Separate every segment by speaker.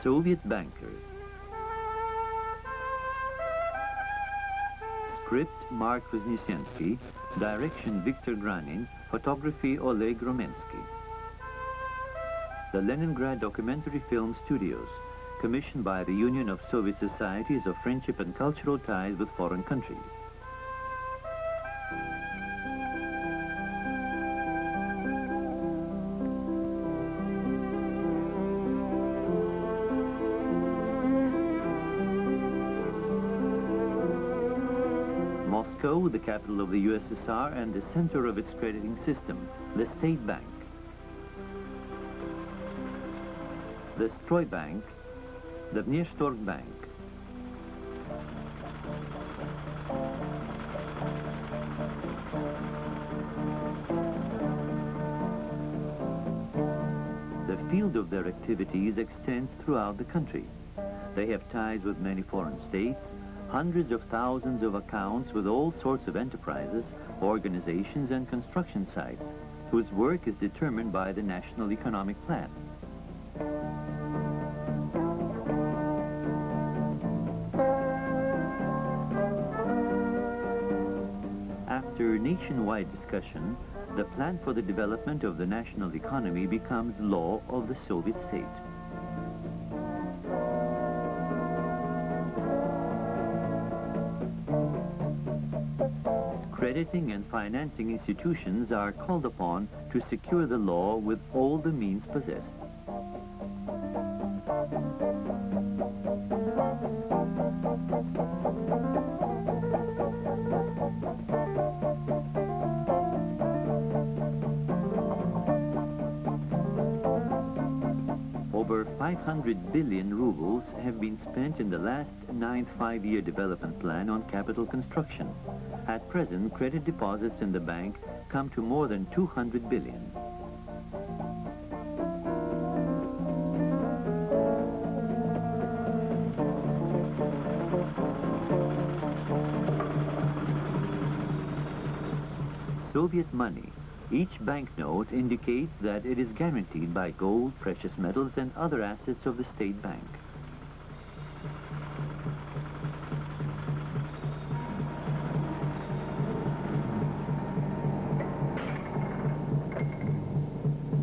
Speaker 1: Soviet bankers. Script Mark Wisniewski, direction Viktor Granin, photography Oleg Romensky. The Leningrad Documentary Film Studios, commissioned by the Union of Soviet Societies of Friendship and Cultural Ties with Foreign Countries. Moscow, the capital of the USSR and the center of its crediting system, the State Bank. The Stroybank, the Vneshtorg Bank. The field of their activities extends throughout the country. They have ties with many foreign states, hundreds of thousands of accounts with all sorts of enterprises, organizations and construction sites, whose work is determined by the National Economic Plan. After nationwide discussion, the plan for the development of the national economy becomes law of the Soviet state. Crediting and financing institutions are called upon to secure the law with all the means possessed. Over 500 billion rubles have been spent in the last 9th five-year development plan on capital construction. At present, credit deposits in the bank come to more than 200 billion. Soviet money. Each banknote indicates that it is guaranteed by gold, precious metals, and other assets of the state bank.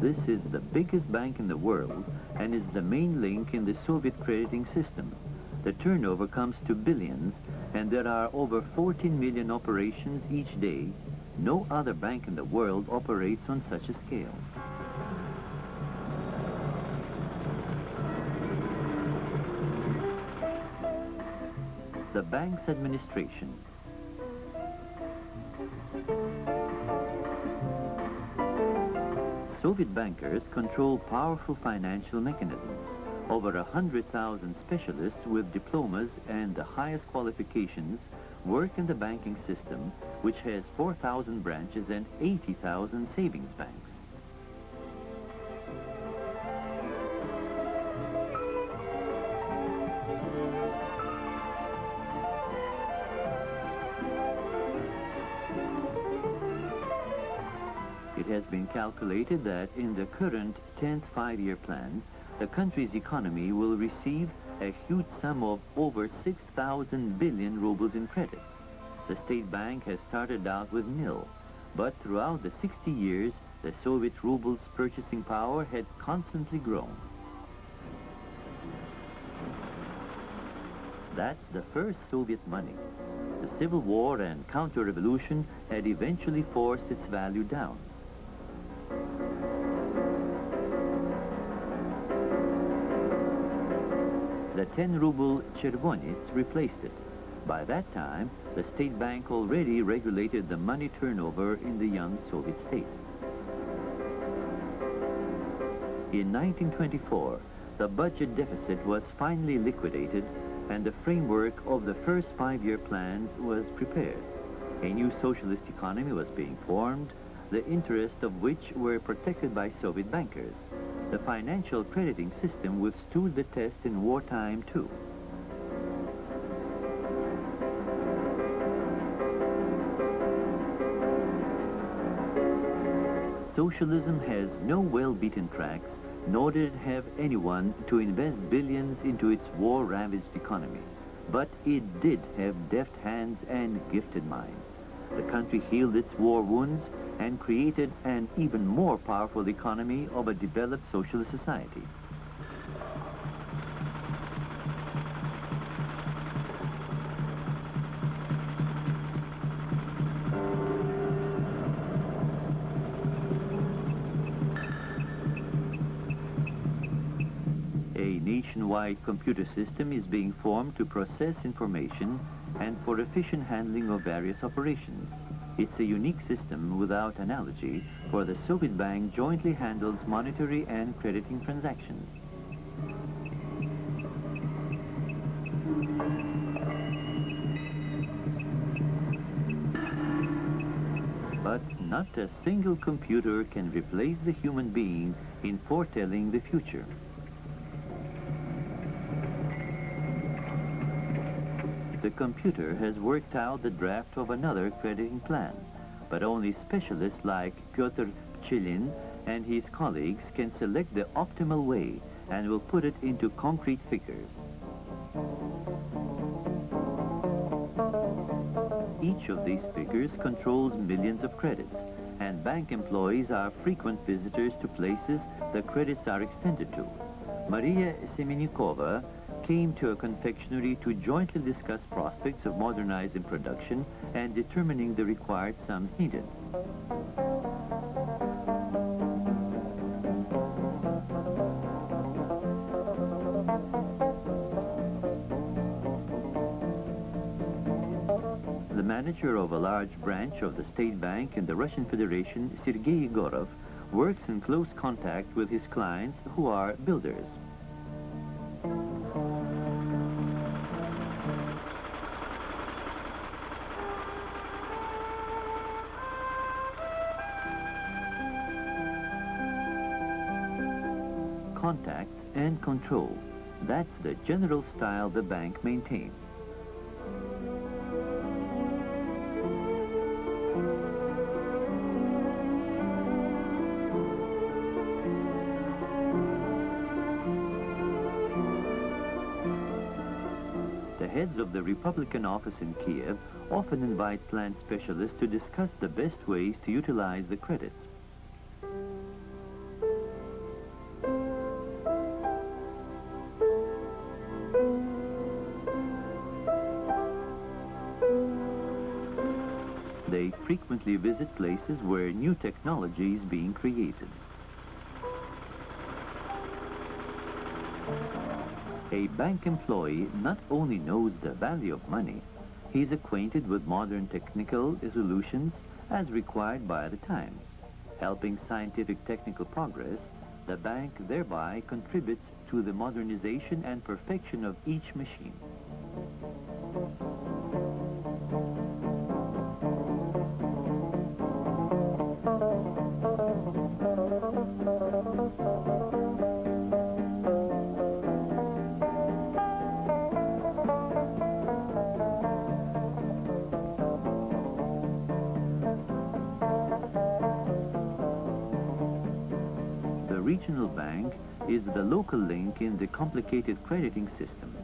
Speaker 1: This is the biggest bank in the world and is the main link in the Soviet crediting system. The turnover comes to billions, and there are over 14 million operations each day. No other bank in the world operates on such a scale. The bank's administration. Soviet bankers control powerful financial mechanisms. Over 100,000 specialists with diplomas and the highest qualifications work in the banking system, which has 4,000 branches and 80,000 savings banks. It has been calculated that in the current 10th five-year plan, the country's economy will receive a huge sum of over 6,000 billion rubles in credit. The state bank has started out with nil, but throughout the 60 years, the Soviet ruble's purchasing power had constantly grown. That's the first Soviet money. The Civil War and counter-revolution had eventually forced its value down. The 10-ruble Chervonets replaced it. By that time, the state bank already regulated the money turnover in the young Soviet state. In 1924, the budget deficit was finally liquidated and the framework of the first five-year plan was prepared. A new socialist economy was being formed, the interests of which were protected by Soviet bankers. The financial crediting system withstood the test in wartime, too. Socialism has no well-beaten tracks nor did it have anyone to invest billions into its war-ravaged economy. But it did have deft hands and gifted minds. The country healed its war wounds and created an even more powerful economy of a developed socialist society. A nationwide computer system is being formed to process information and for efficient handling of various operations. It's a unique system without analogy, for the Soviet Bank jointly handles monetary and crediting transactions. But not a single computer can replace the human being in foretelling the future. The computer has worked out the draft of another crediting plan, but only specialists like Pyotr Pchilin and his colleagues can select the optimal way and will put it into concrete figures. Each of these figures controls millions of credits, and bank employees are frequent visitors to places the credits are extended to. Maria Semenikova came to a confectionery to jointly discuss prospects of modernizing production and determining the required sums needed. The manager of a large branch of the State Bank in the Russian Federation, Sergei Egorov, works in close contact with his clients who are builders. Contacts and control. That's the general style the bank maintains. The heads of the Republican office in Kiev often invite plant specialists to discuss the best ways to utilize the credits. They frequently visit places where new technology is being created. A bank employee not only knows the value of money, he is acquainted with modern technical solutions as required by the times. Helping scientific technical progress, the bank thereby contributes to the modernization and perfection of each machine. The regional bank is the local link in the complicated crediting system.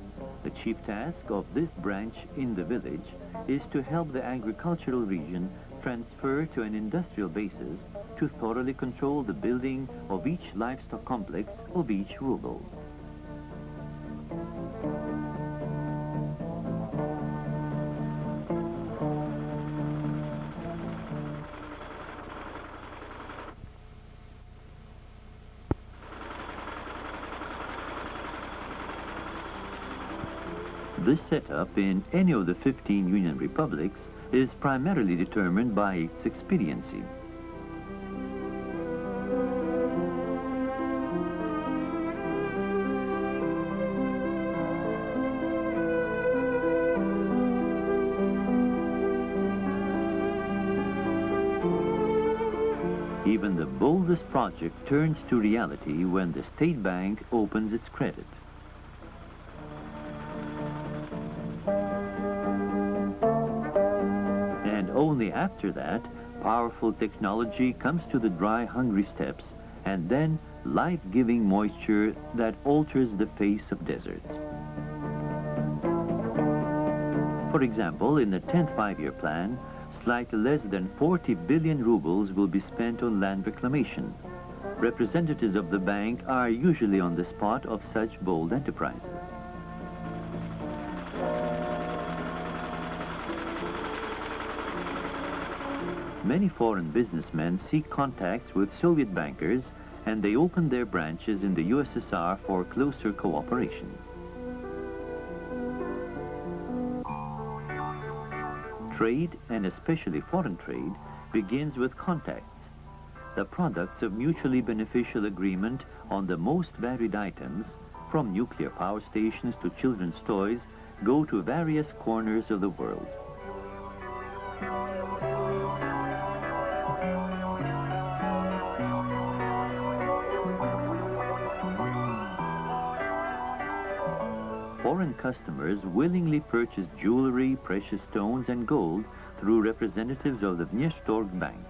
Speaker 1: The chief task of this branch in the village is to help the agricultural region transfer to an industrial basis to thoroughly control the building of each livestock complex of each ruble. This setup in any of the 15 Union republics is primarily determined by its expediency. Even the boldest project turns to reality when the State Bank opens its credit. And only after that, powerful technology comes to the dry, hungry steppes, and then life-giving moisture that alters the face of deserts. For example, in the 10th five-year plan, slightly less than 40 billion rubles will be spent on land reclamation. Representatives of the bank are usually on the spot of such bold enterprises. Many foreign businessmen seek contacts with Soviet bankers, and they open their branches in the USSR for closer cooperation. Trade, and especially foreign trade, begins with contacts. The products of mutually beneficial agreement on the most varied items, from nuclear power stations to children's toys, go to various corners of the world. Foreign customers willingly purchase jewelry, precious stones, and gold through representatives of the Vneshtorg Bank.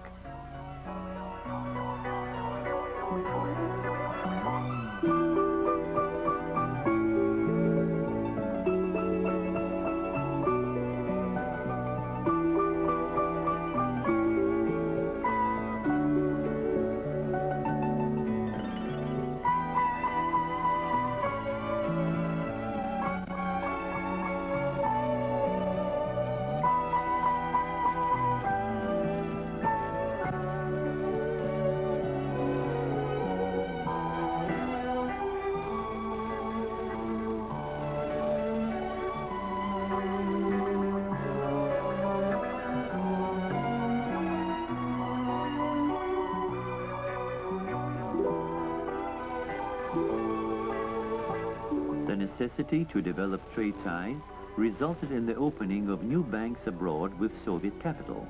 Speaker 1: The necessity to develop trade ties resulted in the opening of new banks abroad with Soviet capital.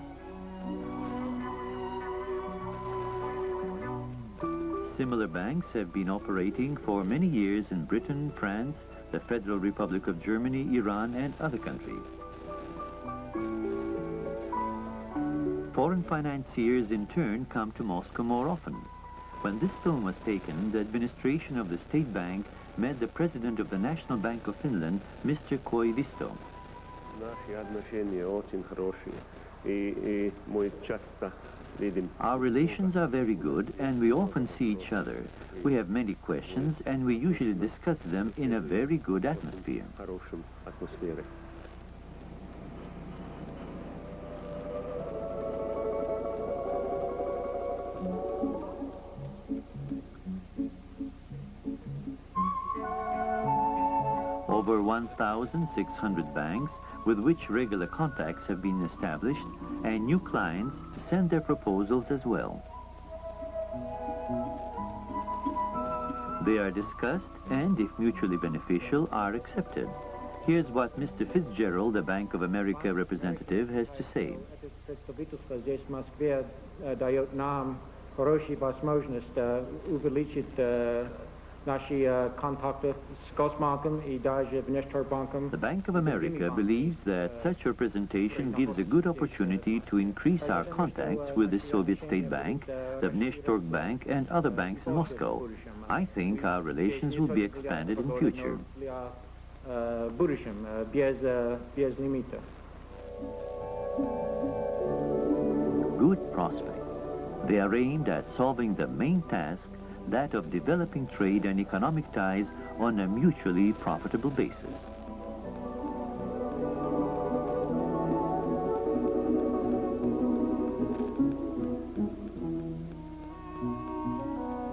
Speaker 1: Similar banks have been operating for many years in Britain, France, the Federal Republic of Germany, Iran, and other countries. Foreign financiers in turn come to Moscow more often. When this film was taken, the administration of the State Bank met the President of the National Bank of Finland, Mr. Koivisto. Our relations are very good, and we often see each other. We have many questions, and we usually discuss them in a very good atmosphere. Over 1,600 banks with which regular contacts have been established, and new clients send their proposals as well. They are discussed and, if mutually beneficial, are accepted. Here's what Mr. Fitzgerald, the Bank of America representative, has to say. The Bank of America believes that such representation gives a good opportunity to increase our contacts with the Soviet State Bank, the Vneshtorg Bank, and other banks in Moscow. I think our relations will be expanded in future. Good prospects. They are aimed at solving the main task, that of developing trade and economic ties on a mutually profitable basis.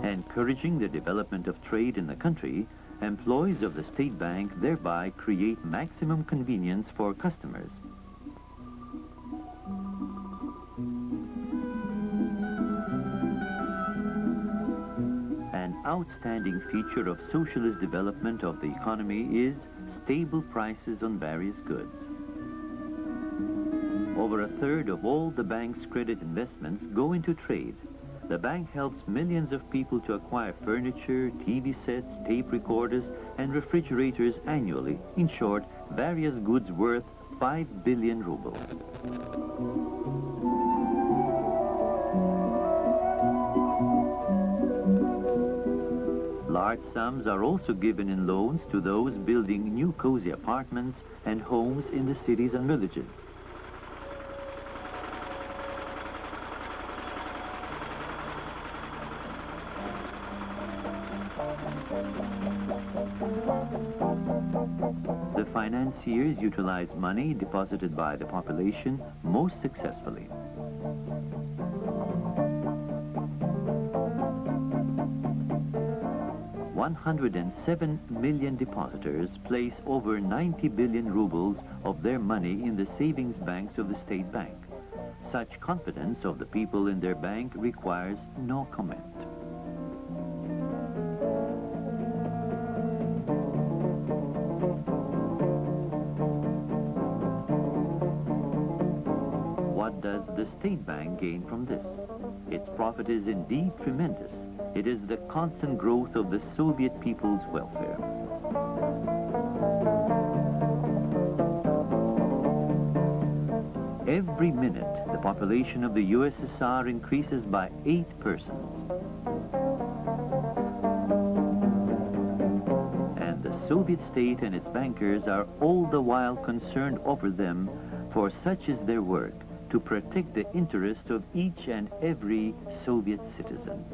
Speaker 1: Encouraging the development of trade in the country, employees of the State Bank thereby create maximum convenience for customers. Outstanding feature of socialist development of the economy is stable prices on various goods. Over a third of all the bank's credit investments go into trade. The bank helps millions of people to acquire furniture, TV sets, tape recorders, and refrigerators annually. In short, various goods worth 5 billion rubles. Large sums are also given in loans to those building new cozy apartments and homes in the cities and villages. The financiers utilize money deposited by the population most successfully. $107 million depositors place over 90 billion rubles of their money in the savings banks of the state bank. Such confidence of the people in their bank requires no comment. What does the state bank gain from this? Its profit is indeed tremendous. It is the constant growth of the Soviet people's welfare. Every minute, the population of the USSR increases by 8 persons. And the Soviet state and its bankers are all the while concerned over them, for such is their work, to protect the interest of each and every Soviet citizen.